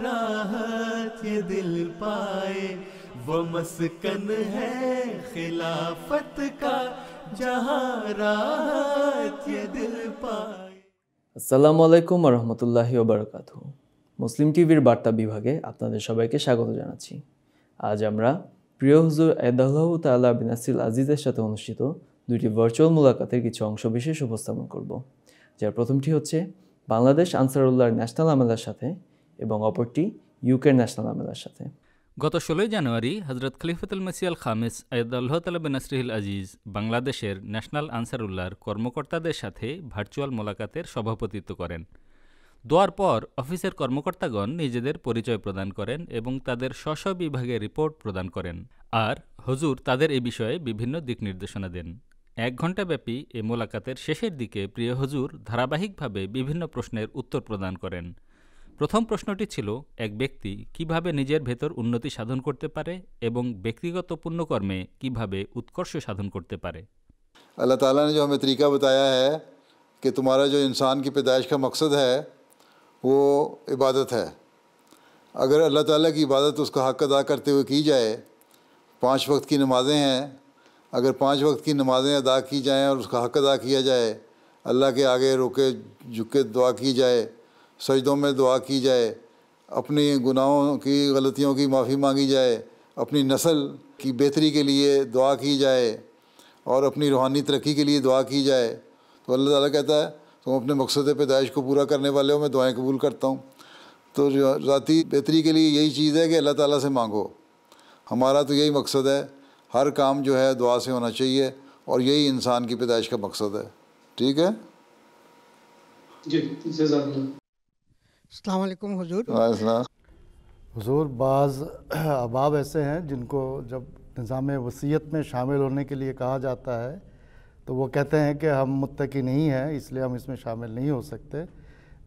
راحت یہ دل پائے، وہ مسکن ہے خلافت کا جہاں راحت یہ دل پائے۔ আসসালামু আলাইকুম ওয়া রাহমাতুল্লাহি ওয়া বারাকাতুহু। মুসলিম টিভির বার্তা বিভাগে আপনাদের সবাইকে স্বাগত জানাচ্ছি। আজ আমরা প্রিয় হুজুর আয়াদাল্লাহু তাআলা বিনাসরিল আজিজের সাথে অনুষ্ঠিত দুইটি ভার্চুয়াল মুলাকাতের কিছু অংশবিশেষ উপস্থাপন করব, যার প্রথমটি হচ্ছে বাংলাদেশ আনসারুল্লাহর ন্যাশনাল আমেলার সাথে এবং অপরটি ইউকের ন্যাশনাল আমেলার সাথে। গত 16 জানুয়ারি হজরত খলিফাতুল মসিহ আল খামিস আয়াদাল্লাহু তাআলা বিনাসরিল আজিজ বাংলাদেশের ন্যাশনাল আনসারুল্লাহর কর্মকর্তাদের সাথে ভার্চুয়াল মোলাকাতের সভাপতিত্ব করেন। দোয়ার পর অফিসের কর্মকর্তাগণ নিজেদের পরিচয় প্রদান করেন এবং তাদের স্ব বিভাগে রিপোর্ট প্রদান করেন, আর হুজুর তাদের এ বিষয়ে বিভিন্ন দিক নির্দেশনা দেন। 1 ঘণ্টাব্যাপী এ মোলাকাতের শেষের দিকে প্রিয় হুজুর ধারাবাহিকভাবে বিভিন্ন প্রশ্নের উত্তর প্রদান করেন। প্রথম প্রশ্নটি ছিল, এক ব্যক্তি কিভাবে নিজের ভেতর উন্নতি সাধন করতে পারে এবং ব্যক্তিগত পুণ্যকর্মে কিভাবে উৎকর্ষ সাধন করতে পারে। اللہ تعالیٰ نے جو ہمیں طریقہ بتایا ہے کہ تمہارا جو انسان کی پیدائش کا مقصد ہے وہ عبادت ہے۔ اگر اللہ تعالیٰ کی عبادت اس کا حق ادا کرتے ہوئے کی جائے، 5 وقت کی نمازیں ہیں، اگر 5 وقت کی نمازیں ادا کی جائیں اور اس کا حق ادا کیا جائے، اللہ کے آگے روکے جھکے دعا کی جائے، سجدوں میں دعا کی جائے، اپنی گناہوں کی غلطیوں کی معافی مانگی جائے، اپنی نسل کی بہتری کے لیے دعا کی جائے اور اپنی روحانی ترقی کے لیے دعا کی جائے، تو اللہ تعالیٰ کہتا ہے تم اپنے مقصد پیدائش کو پورا کرنے والے ہو، میں دعائیں قبول کرتا ہوں۔ تو ذاتی بہتری کے لیے یہی چیز ہے کہ اللہ تعالیٰ سے مانگو۔ ہمارا تو یہی مقصد ہے، ہر کام جو ہے دعا سے ہونا چاہیے، اور یہی انسان کی پیدائش کا مقصد ہے۔ ٹھیک ہے جی، جزاک اللہ۔ السلام علیکم حضور۔ السلام۔ حضور، بعض احباب ایسے ہیں جن کو جب نظام وصیت میں شامل ہونے کے لیے کہا جاتا ہے تو وہ کہتے ہیں کہ ہم متقی نہیں ہیں، اس لیے ہم اس میں شامل نہیں ہو سکتے،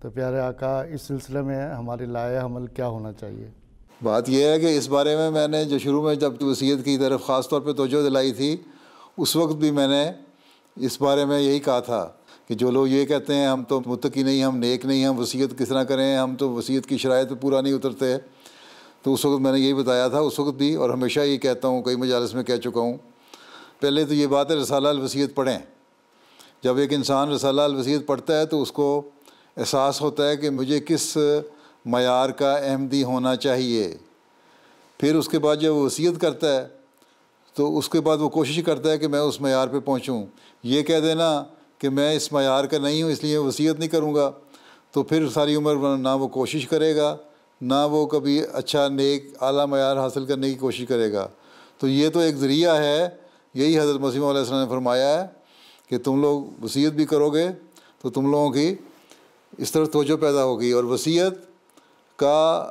تو پیارے آقا اس سلسلے میں ہماری لائحہ عمل کیا ہونا چاہیے؟ بات یہ ہے کہ اس بارے میں نے جو شروع میں جب وصیت کی طرف خاص طور پہ توجہ دلائی تھی، اس وقت بھی میں نے اس بارے میں یہی کہا تھا کہ جو لوگ یہ کہتے ہیں ہم تو متقی نہیں، ہم نیک نہیں، ہم وصیت کس طرح کریں، ہم تو وصیت کی شرائط پہ پورا نہیں اترتے، تو اس وقت میں نے یہی بتایا تھا اس وقت بھی، اور ہمیشہ یہ کہتا ہوں، کئی مجالس میں کہہ چکا ہوں۔ پہلے تو یہ بات ہے رسالہ الوصیت پڑھیں۔ جب ایک انسان رسالہ الوصیت پڑھتا ہے تو اس کو احساس ہوتا ہے کہ مجھے کس معیار کا احمدی ہونا چاہیے۔ پھر اس کے بعد جب وہ وصیت کرتا ہے تو اس کے بعد وہ کوشش کرتا ہے کہ میں اس معیار پہ پہنچوں۔ یہ کہہ دینا کہ میں اس معیار کا نہیں ہوں اس لیے وصیت نہیں کروں گا، تو پھر ساری عمر نہ وہ کوشش کرے گا، نہ وہ کبھی اچھا نیک اعلیٰ معیار حاصل کرنے کی کوشش کرے گا۔ تو یہ تو ایک ذریعہ ہے، یہی حضرت مسیح علیہ السلام نے فرمایا ہے کہ تم لوگ وصیت بھی کرو گے تو تم لوگوں کی اس طرح توجہ پیدا ہوگی۔ اور وصیت کا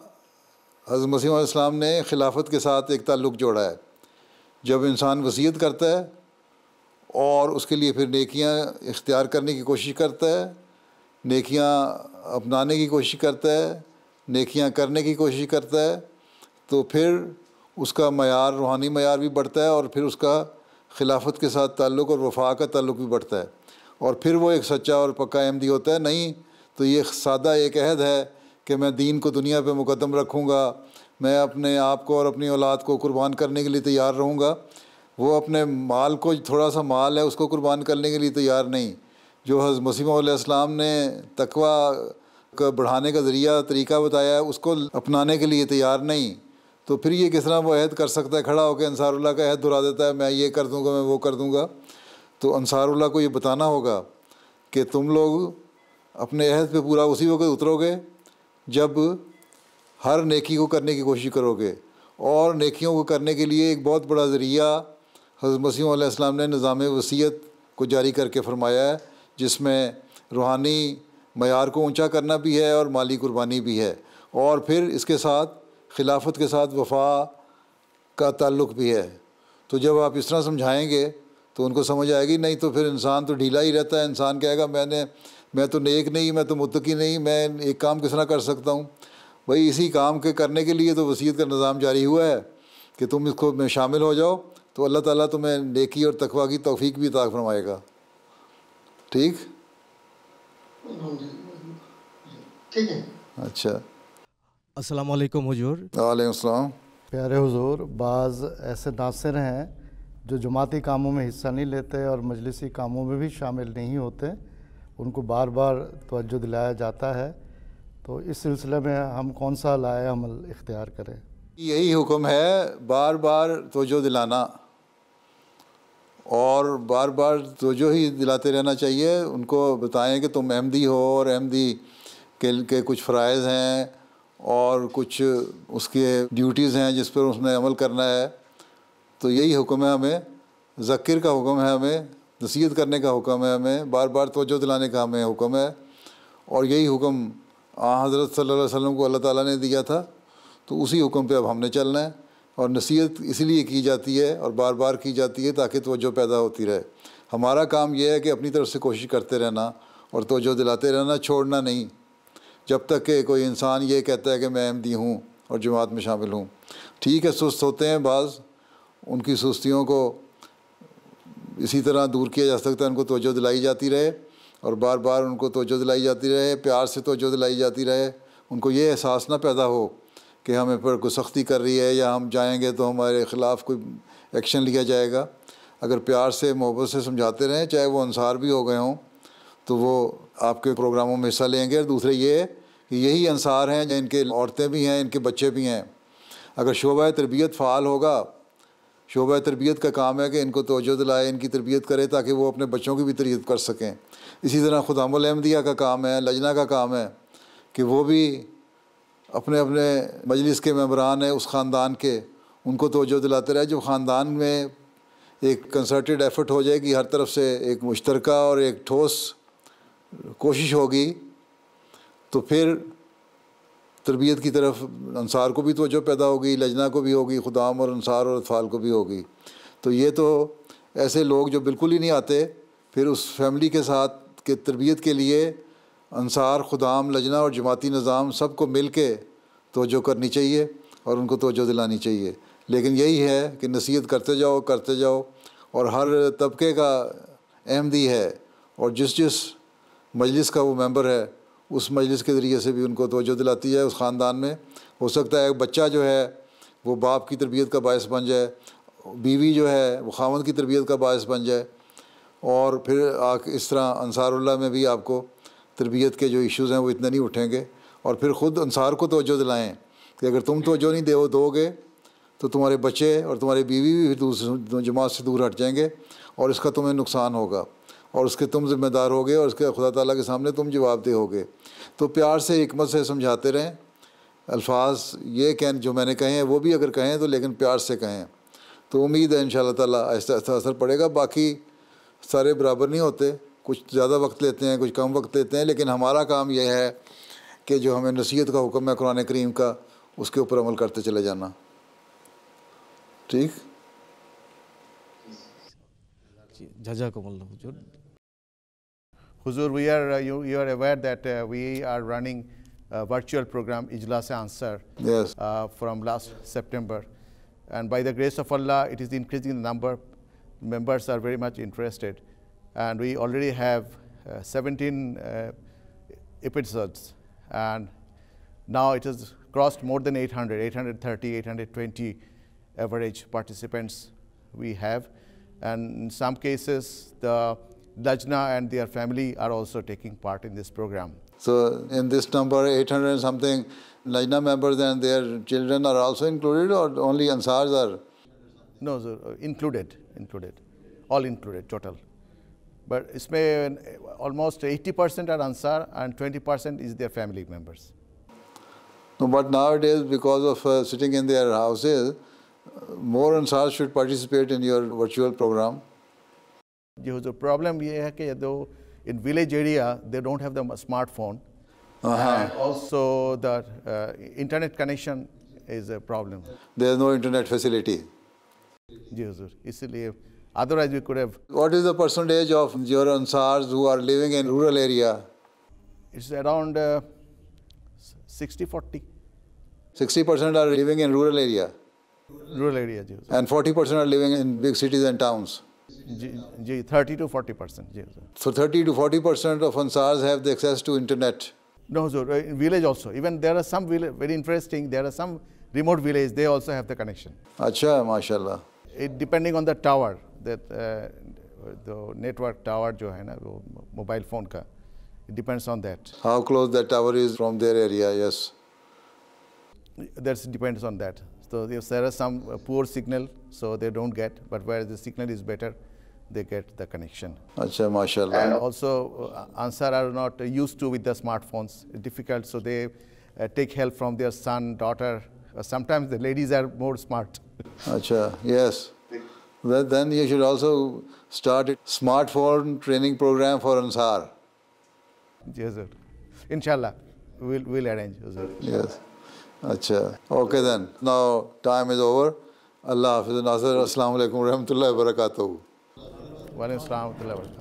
حضرت مسیح علیہ السلام نے خلافت کے ساتھ ایک تعلق جوڑا ہے۔ جب انسان وصیت کرتا ہے اور اس کے لیے پھر نیکیاں اختیار کرنے کی کوشش کرتا ہے، نیکیاں اپنانے کی کوشش کرتا ہے، نیکیاں کرنے کی کوشش کرتا ہے، تو پھر اس کا معیار، روحانی معیار بھی بڑھتا ہے، اور پھر اس کا خلافت کے ساتھ تعلق اور وفا کا تعلق بھی بڑھتا ہے، اور پھر وہ ایک سچا اور پکا احمدی ہوتا ہے۔ نہیں تو یہ سادہ ایک عہد ہے کہ میں دین کو دنیا پہ مقدم رکھوں گا، میں اپنے آپ کو اور اپنی اولاد کو قربان کرنے کے لیے تیار رہوں گا، وہ اپنے مال کو، تھوڑا سا مال ہے اس کو قربان کرنے کے لیے تیار نہیں۔ جو حضرت مسیح علیہ السلام نے تقویٰ کو بڑھانے کا ذریعہ طریقہ بتایا ہے اس کو اپنانے کے لیے تیار نہیں، تو پھر یہ کس طرح وہ عہد کر سکتا ہے؟ کھڑا ہو کے انصار اللہ کا عہد دہرا دیتا ہے، میں یہ کر دوں گا، میں وہ کر دوں گا۔ تو انصار اللہ کو یہ بتانا ہوگا کہ تم لوگ اپنے عہد پہ پورا اسی وقت اترو گے جب ہر نیکی کو کرنے کی کوشش کرو گے، اور نیکیوں کو کرنے کے لیے ایک بہت بڑا ذریعہ حضرت مسیح علیہ السلام نے نظام وصیت کو جاری کر کے فرمایا ہے، جس میں روحانی معیار کو اونچا کرنا بھی ہے اور مالی قربانی بھی ہے، اور پھر اس کے ساتھ خلافت کے ساتھ وفا کا تعلق بھی ہے۔ تو جب آپ اس طرح سمجھائیں گے تو ان کو سمجھ آئے گی، نہیں تو پھر انسان تو ڈھیلا ہی رہتا ہے، انسان کہے گا میں تو نیک نہیں، میں تو متقی نہیں، میں ایک کام کس طرح کر سکتا ہوں؟ بھائی اسی کام کے کرنے کے لیے تو وصیت کا نظام جاری ہوا ہے کہ تم اس کو میں شامل ہو جاؤ، تو اللہ تعالیٰ تمہیں نیکی اور تقویٰ کی توفیق بھی عطا فرمائے گا۔ ٹھیک ٹھیک ہے۔ اچھا अस्सलाम वालेकुम हुजूर। वालेकुम सलाम। प्यारे हुजूर, बाज़ ऐसे नासिर हैं जो जमाती कामों में हिस्सा नहीं लेते और मजलिसी कामों में भी शामिल नहीं होते, उनको बार बार तवज्जो दिलाया जाता है, तो इस सिलसिले में हम कौन सा लाए अमल इख्तियार करें? यही हुक्म है, बार बार तवज्जो दिलाना और बार बार तवज्जो ही दिलाते रहना चाहिए। उनको बताएं कि तुम अहमदी हो और अहमदी के कुछ फ़राइज़ हैं और कुछ उसके ड्यूटीज़ हैं जिस पर उसने अमल करना है। तो यही हुक्म है हमें, ज़क्र का हुक्म है हमें, नसीहत करने का हुक्म है हमें, बार बार तवज्जो दिलाने का हमें हुक्म है। और यही हुक्म हज़रत सल्लल्लाहु अलैहि वसल्लम को अल्लाह ताला ने दिया था, तो उसी हुक्म पे अब हमने चलना है। और नसीहत इसलिए की जाती है और बार बार की जाती है ताकि तवज्जो पैदा होती रहे। हमारा काम यह है कि अपनी तरफ से कोशिश करते रहना और तवज्जो दिलाते रहना, छोड़ना नहीं, जब तक कि कोई इंसान ये कहता है कि मैं अहमदी हूँ और जमात में शामिल हूँ। ठीक है, सुस्त होते हैं बाज़, उनकी सुस्तियों को इसी तरह दूर किया जा सकता है, उनको तवज्जो दिलाई जाती रहे और बार बार उनको तवज्जो दिलाई जाती रहे, प्यार से तवज्जो दिलाई जाती रहे। उनको ये एहसास ना पैदा हो कि हमें पर कोई सख्ती कर रही है या हम जाएंगे तो हमारे ख़िलाफ़ कोई एक्शन लिया जाएगा। अगर प्यार से मोहब्बत से समझाते रहें, चाहे वो अंसार भी हो गए हों, तो वो आपके प्रोग्रामों में हिस्सा लेंगे। और दूसरे ये कि यही अंसार हैं, इनके औरतें भी हैं, इनके बच्चे भी हैं। अगर शोबा तरबियत फ़ाल होगा, शोबा तरबियत का काम है कि इनको तवज्जो दिलाए, इनकी तरबियत करे ताकि वो अपने बच्चों की भी तरबियत कर सकें। इसी तरह खुदामुल अहमदिया का काम है, लजना का काम है कि वो भी अपने अपने मजलिस के मेंबरान हैं उस ख़ानदान के, उनको तवज्जो दिलाते रहे। जो ख़ानदान में एक कंसर्टेड एफ़र्ट हो जाएगी, हर तरफ से एक मुश्तरका और एक ठोस कोशिश होगी, तो फिर तरबियत की तरफ अंसार को भी तवज्जो पैदा होगी, लजना को भी होगी, खुदाम और अंसार और अतफ़ाल को भी होगी। तो ये तो ऐसे लोग जो बिल्कुल ही नहीं आते, फिर उस फैमिली के साथ के तरबियत के लिए अंसार, खुदाम, लजना और जमाती निज़ाम सबको मिल के तवज्जो करनी चाहिए और उनको तवज्जो दिलानी चाहिए। लेकिन यही है कि नसीहत करते जाओ और हर तबके का अहमदी है और जिस जिस मजलिस का वो मेंबर है उस मजलिस के ज़रिए से भी उनको तवज्जो दिलाती है। उस ख़ानदान में हो सकता है एक बच्चा जो है वो बाप की तरबियत का बायस बन जाए, बीवी जो है वो खावंद की तरबियत का बायस बन जाए। और फिर इस तरह अंसारुल्लाह में भी आपको तरबियत के जो इश्यूज़ हैं वो इतने नहीं उठेंगे। और फिर ख़ुद अंसार को तवज्जो दिलाएँ कि अगर तुम तवज्जो नहीं दोगे तो तुम्हारे बच्चे और तुम्हारी बीवी भी दूसरी जमात से दूर हट जाएंगे और इसका तुम्हें नुकसान होगा और उसके तुम ज़िम्मेदार होगे और उसके खुदा ताला के सामने तुम जवाबदेह होगे। तो प्यार से, हिकमत से समझाते रहें। अल्फाज ये कहें जो मैंने कहे हैं वो भी अगर कहें तो लेकिन प्यार से कहें, तो उम्मीद है इंशाअल्लाह ताला आहिस्ता आहिस्ता असर पड़ेगा। बाकी सारे बराबर नहीं होते, कुछ ज़्यादा वक्त लेते हैं, कुछ कम वक्त लेते हैं, लेकिन हमारा काम यह है कि जो हमें नसीहत का हुक्म है कुरान करीम का, उसके ऊपर अमल करते चले जाना। ठीक, जज़ाकुमुल्लाह हुजूर। Huzur, we are you are aware that we are running a virtual program Ijlas Ansar yes, from last September, and by the grace of Allah, it is increasing the number. Members are very much interested, and we already have 17 episodes, and now it has crossed more than 800, 830, 820 average participants we have, and in some cases the Lajna and their family are also taking part in this program. so in this number 800 and something Lajna members and their children are also included, or only Ansars are? No, sir, included, all included, total. But इसमें almost 80% are Ansar and 20% is their family members. No, but nowadays because of sitting in their houses, more Ansars should participate in your virtual program. The problem ये है कि in village area they don't have the smartphone, and also the internet connection is a problem. There is no internet facility. जी हुजूर, इसलिए otherwise we could have. What is the percentage of your Ansars who are living in rural area? It's around 60-40. 60% are living in rural area. Rural area, ji Hazur. And 40% are living in big cities and towns. Ji 30 to 40%. Ji Hazur. So 30 to 40% of Ansars have the access to internet. No, Huzur, in village also. Even there are some village, very interesting, there are some remote village, they also have the connection. اچھا ہے ماشاء اللہ. It depending on the tower, that the network tower جو ہے نا وہ mobile phone کا, it depends on that. How close that tower is from their area, yes. That depends on that. So if there are some poor signal, so they don't get, but where the signal is better, they get the connection. اچھا ماشاء اللہ. And also Ansar are not used to with the smartphones, it's difficult, so they take help from their son, daughter. Sometimes the ladies are more smart. اچھا, yes. Then you should also start a smartphone training program for Ansar. Yes, sir. Inshallah, we'll arrange. Sir. Yes. اچھا, okay then. Now time is over. اللہ حافظ ناصر. السلام علیکم ورحمۃ اللہ وبرکاتہ. وعلیکم السلام ورحمۃ اللہ وبرکاتہ.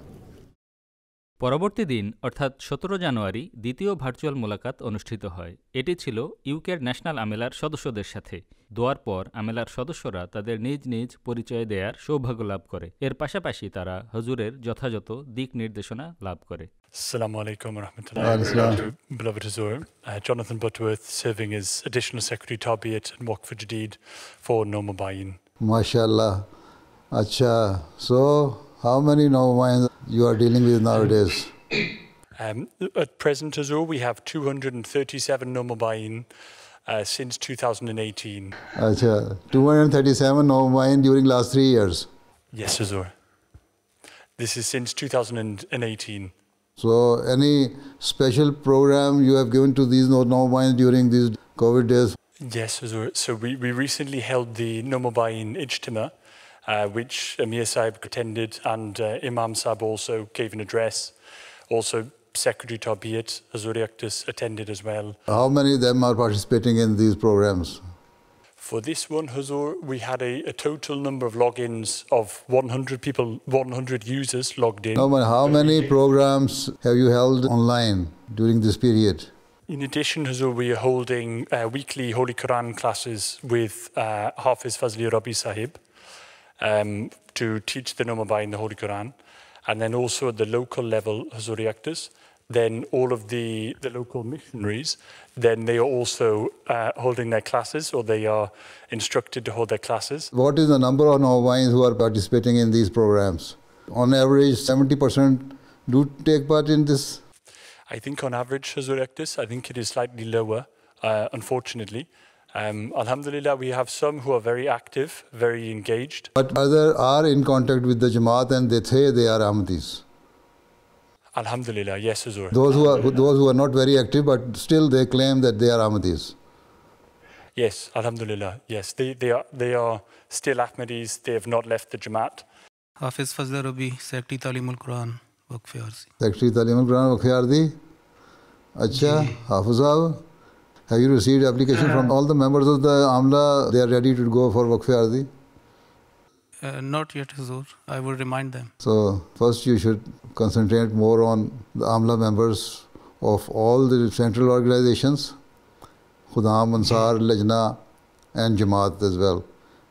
পরবর্তী দিন অর্থাৎ 17 জানুয়ারি দ্বিতীয় ভার্চুয়াল মোলাকাত অনুষ্ঠিত হয়। এটি ছিল ইউকের ন্যাশনাল আমেলার সদস্যদের সাথে। দোয়ার পর আমেলার সদস্যরা তাদের নিজ নিজ পরিচয় দেওয়ার সৌভাগ্য লাভ করে। এর পাশাপাশি তারা হুজুরের যথাযথ দিক নির্দেশনা লাভ করে। Assalamu alaikum wa rahmatullahi wa barakatuh. Beloved Huzur, Jonathan Butterworth, serving as Additional Secretary Tarbiyat and Waqf Jadid for Nomabayin. MashaAllah. Acha. So, how many Nomabayins you are dealing with nowadays? At present, Huzur, we have 237 Nomabayin since 2018. Acha. 237 Nomabayin during last 3 years? Yes, Huzur. This is since 2018. So, any special program you have given to these Nomabayins during these COVID days? Yes, Huzur. So we recently held the Nomabayin Ijtima, which Amir Sahib attended, and Imam Sahib also gave an address. Also, Secretary Tarbiyat, Huzur Akhtas, attended as well. How many of them are participating in these programs? For this one, Huzur, we had a total number of logins of 100 people, 100 users logged in. How many programs have you held online during this period? In addition, Huzur, we are holding weekly Holy Quran classes with Hafiz Fazli Rabi Sahib to teach the Nomabayin the Holy Quran. And then also at the local level, Huzur Akhtas, then all of the local missionaries, then they are also holding their classes, or they are instructed to hold their classes. What is the number of Nomabayins who are participating in these programs? On average, 70% do take part in this? I think on average, Huzur Akhtas, I think it is slightly lower, unfortunately. Alhamdulillah, we have some who are very active, very engaged. But others are in contact with the Jamaat and they say they are Ahmadis. Alhamdulillah, yes, Huzur. Those who are not very active, but still they claim that they are Ahmadis. Yes, Alhamdulillah, yes. They are still Ahmadis, they have not left the Jamaat. Hafiz Fazli Rabi, Secretary Talimul Quran, Waqf Arzi. Secretary Talimul Quran, Waqf Arzi. Acha, Hafiz Sahab, have you received application from all the members of the Amla? They are ready to go for Waqf Arzi? Not yet, Huzur. I will remind them. So, first you should concentrate more on the Amla members of all the central organizations, Khudam, Ansar, Lajna and Jamaat as well.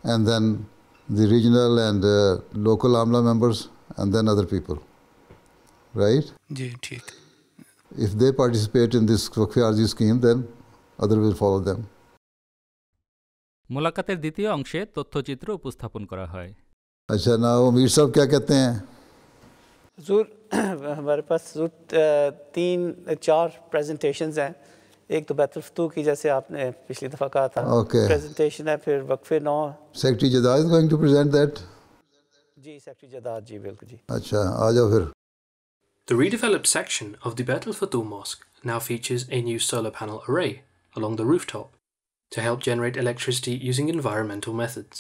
And then the regional and local Amla members and then other people. Right? Ji, theek. If they participate in this Waqf Arzi scheme, then others will follow them. মোলাকাতের দ্বিতীয় অংশে তথ্যচিত্র উপস্থাপন করা হয়। अच्छा, ना मीर साहब क्या कहते हैं? हुजूर, हमारे पास 3-4 प्रेजेंटेशंस हैं। एक तो बैतुल फतूह की, जैसे आपने पिछली दफ़ा कहा था, प्रेजेंटेशन है, फिर वक्फे 9। Secretary Jadad is going to present that? जी, सेक्रेटरी जदाद जी, बिल्कुल जी। अच्छा, आ जाओ फिर। The redeveloped section of the Baitul Futuh Mosque now features a new solar panel array along the rooftop to help generate electricity using environmental methods.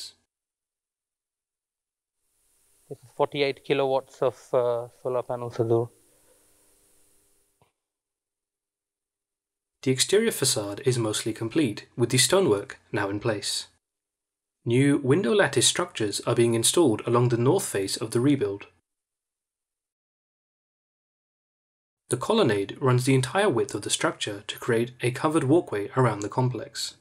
48 kilowatts of solar panels. The exterior facade is mostly complete, with the stonework now in place. New window lattice structures are being installed along the north face of the rebuild. The colonnade runs the entire width of the structure to create a covered walkway around the complex.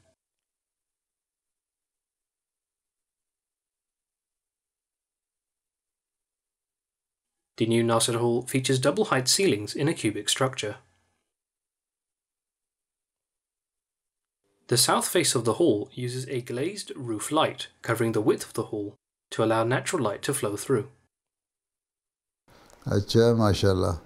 The new Nasir Hall features double-height ceilings in a cubic structure. The south face of the hall uses a glazed roof light covering the width of the hall to allow natural light to flow through. Acha, mashallah.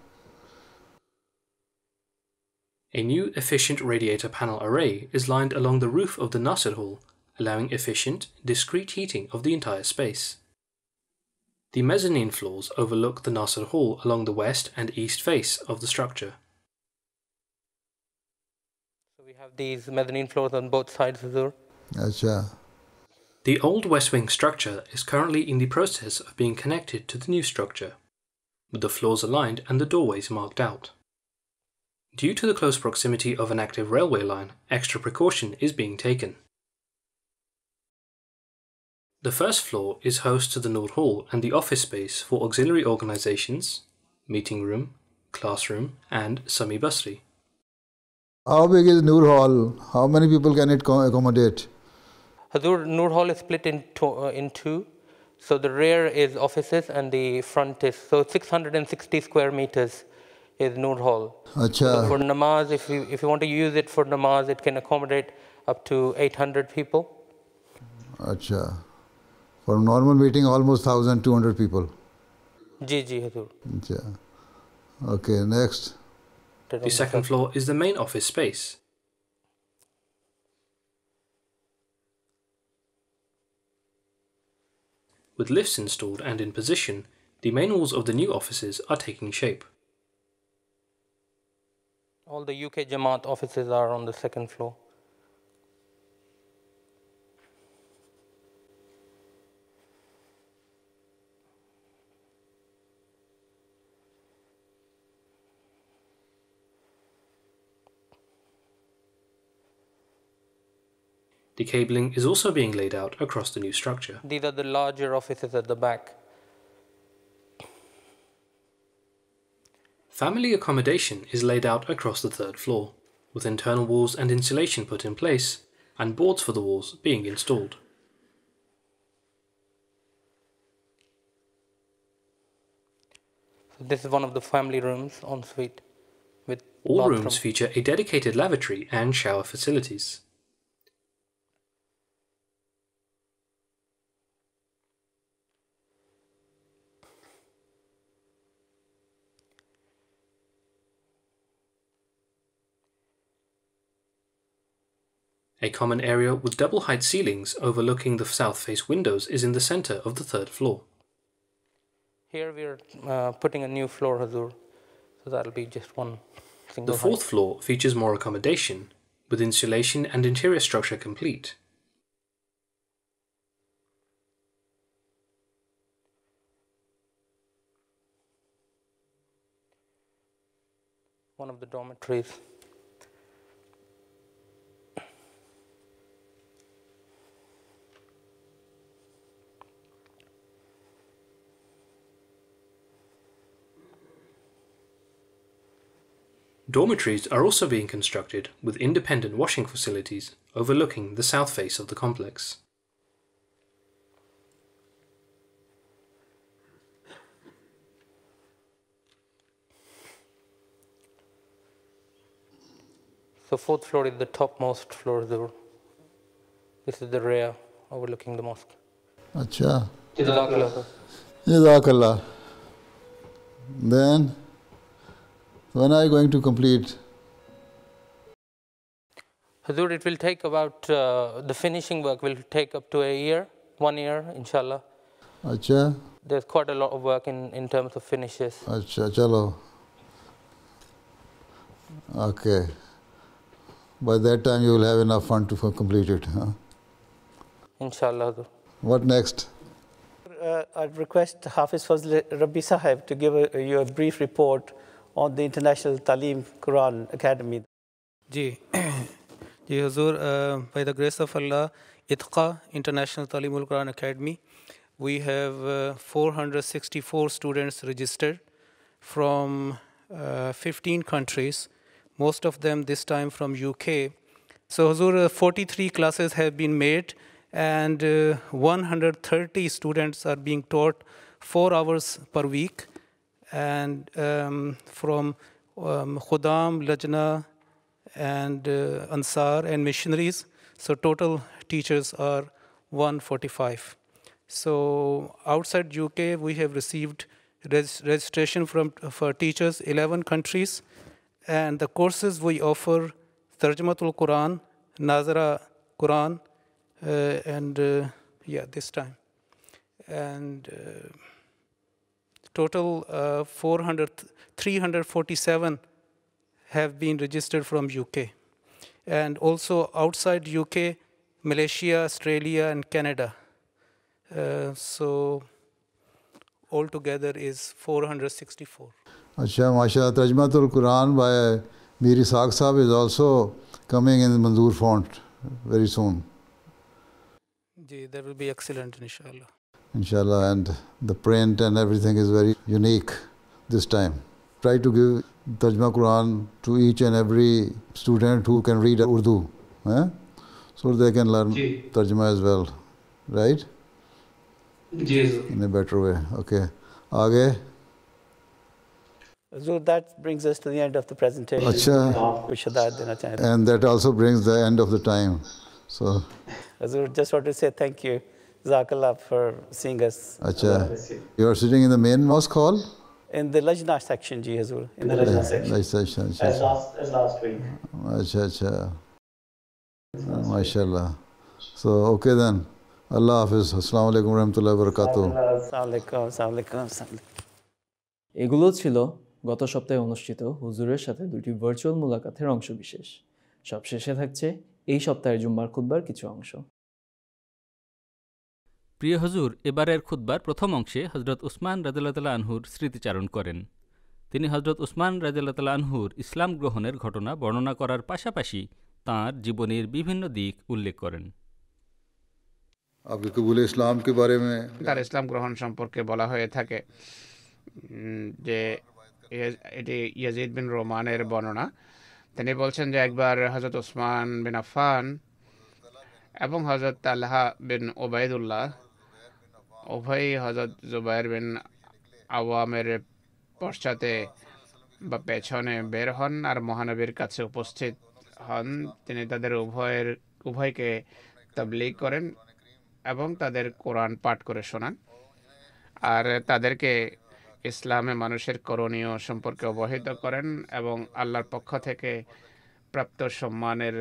A new efficient radiator panel array is lined along the roof of the Nasir Hall, allowing efficient, discrete heating of the entire space. The mezzanine floors overlook the Nasir Hall along the west and east face of the structure. So we have these mezzanine floors on both sides, Huzur. Acha. The old west wing structure is currently in the process of being connected to the new structure, with the floors aligned and the doorways marked out. Due to the close proximity of an active railway line, extra precaution is being taken. The first floor is host to the Noor Hall and the office space for auxiliary organizations, meeting room, classroom, and Sami Basri. How big is Noor Hall? How many people can it accommodate? Huzur, Noor Hall is split in two. So the rear is offices and the front is, so 660 square meters is Noor Hall. Acha. So for namaz, if you want to use it for namaz, it can accommodate up to 800 people. Acha. For normal meeting, almost 1,200 people. Ji, Huzur. Acha. Okay, next. The second floor is the main office space. With lifts installed and in position, the main walls of the new offices are taking shape. All the UK Jamaat offices are on the second floor. The cabling is also being laid out across the new structure. These are the larger offices at the back. Family accommodation is laid out across the third floor, with internal walls and insulation put in place, and boards for the walls being installed. So this is one of the family rooms en suite with All bathroom. rooms feature a dedicated lavatory and shower facilities. A common area with double-height ceilings overlooking the south-face windows is in the center of the third floor. Here we are putting a new floor, Huzur. So that'll be just one single The fourth height. floor features more accommodation, with insulation and interior structure complete. One of the dormitories. Dormitories are also being constructed with independent washing facilities overlooking the south face of the complex. So fourth floor is the topmost floor. This is the rear overlooking the mosque. Acha. Jazakallah. Jazakallah. Then, when are you going to complete? Huzur, it will take about, the finishing work will take up to a year, 1 year, inshallah. Acha. There's quite a lot of work in terms of finishes. Acha, chalo. Okay. By that time you will have enough fund to complete it. Huh? Inshallah, Huzur. What next? I'd request Hafiz Fazl Rabbi Sahib to give you a brief report on the International Talim Quran Academy. Ji Huzur, by the grace of Allah, ITQA, International Talimul Quran Academy, we have 464 students registered from 15 countries, most of them this time from UK. So Huzur, 43 classes have been made and 130 students are being taught 4 hours per week. And from Khudam, Lajna, and Ansar and missionaries. So total teachers are 145. So outside UK, we have received registration for teachers 11 countries, and the courses we offer: Tarjumatul Quran, Nazara Quran, and this time, and total 347 have been registered from UK, and also outside UK, Malaysia, Australia, and Canada. So altogether is 464. Acha, mashallah. Tarjumatul Quran by Mir Ishaq Sahib is also coming in Manzoor font very soon. That will be excellent, inshallah. Inshallah, and the print and everything is very unique this time. Try to give Tarjuma Quran to each and every student who can read Urdu, so they can learn Tarjuma as well, right? In a better way. Okay. Aage. So that brings us to the end of the presentation. Achha. And that also brings the end of the time. So. Hazur, just want to say thank you, Jazakallah, for seeing us. Achha. You are sitting in the main mosque hall? In the Lajna section, ji Hazur. In the Lajna section. As last week. Achha. MashaAllah. So, okay then. Allah Hafiz. Assalamu alaikum warahmatullahi wabarakatuh. এগুলো ছিল গত সপ্তাহে অনুষ্ঠিত হুজুরের সাথে দুটি virtual মোলাকাতের অংশবিশেষ। সবশেষে থাকছে এই সপ্তাহের জুম্মার খুতবার কিছু অংশ। প্রিয় হুজুর এবারের খুতবার প্রথম অংশে হযরত উসমান রাদিয়াল্লাহু তাআলা আনহুর স্মৃতিচারণ করেন। তিনি হযরত উসমান রাদিয়াল্লাহু তাআলা আনহুর ইসলাম গ্রহণের ঘটনা বর্ণনা করার পাশাপাশি তাঁর জীবনের বিভিন্ন দিক উল্লেখ করেন। আপনি কবুল ইসলাম কে বারে মে তার ইসলাম গ্রহণ সম্পর্কে বলা হয়ে থাকে যে এটি ইয়াজিদ বিন রোমানের বর্ণনা। তিনি বলছেন যে একবার হযরত উসমান বিন আফফান এবং হযরত তালহা বিন ওবায়দুল্লাহ উভয়ই হযরত জুবায়ের বিন আওয়ামের পশ্চাতে বা পেছনে বের হন আর মহানবীর কাছে উপস্থিত হন। তিনি তাদের উভয়কে তাবলীগ করেন এবং তাদের কোরআন পাঠ করে শোনান আর তাদেরকে ইসলামে মানুষের করণীয় সম্পর্কে অবহিত করেন এবং আল্লাহর পক্ষ থেকে প্রাপ্ত সম্মানের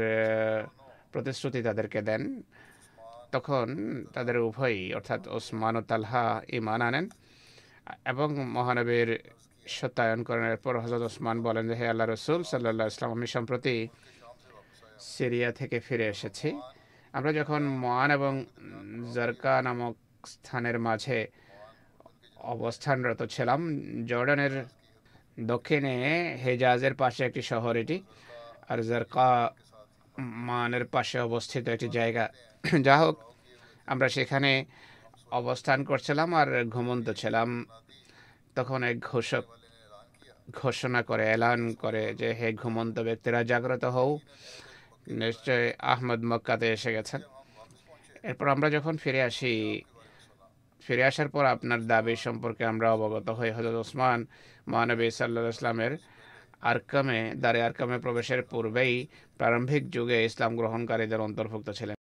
প্রতিশ্রুতি তাদেরকে দেন। তখন তাদের উভয়ই অর্থাৎ ওসমান ও তালহা ঈমান আনেন এবং মহানবীর সত্যায়ন করেন। এরপর হযরত ওসমান বলেন যে হে আল্লাহ রাসূল সাল্লাল্লাহু আলাইহি ওয়াসাল্লাম, আমি সম্প্রতি সিরিয়া থেকে ফিরে এসেছি। আমরা যখন মুআন এবং জারকা নামক স্থানের মাঝে অবস্থানরত ছিলাম, জর্ডানের দক্ষিণে হেজাজের পাশে একটি শহর এটি, আর জারকা মানের পাশে অবস্থিত একটি জায়গা। যা হোক, আমরা সেখানে অবস্থান করছিলাম আর ঘুমন্ত ছিলাম। তখন এক ঘোষক ঘোষণা করে এলান করে যে হে ঘুমন্ত ব্যক্তিরা, জাগ্রত হও, নিশ্চয় আহমদ মক্কাতে এসে গেছেন। এরপর আমরা যখন ফিরে আসার পর আপনার দাবি সম্পর্কে আমরা অবগত হই। হযরত ওসমান মহানবী সাল্লাল্লাহু আলাইহি ওয়াসাল্লামের দারে আরকামে প্রবেশের পূর্বেই প্রারম্ভিক যুগে ইসলাম গ্রহণকারীদের অন্তর্ভুক্ত ছিলেন।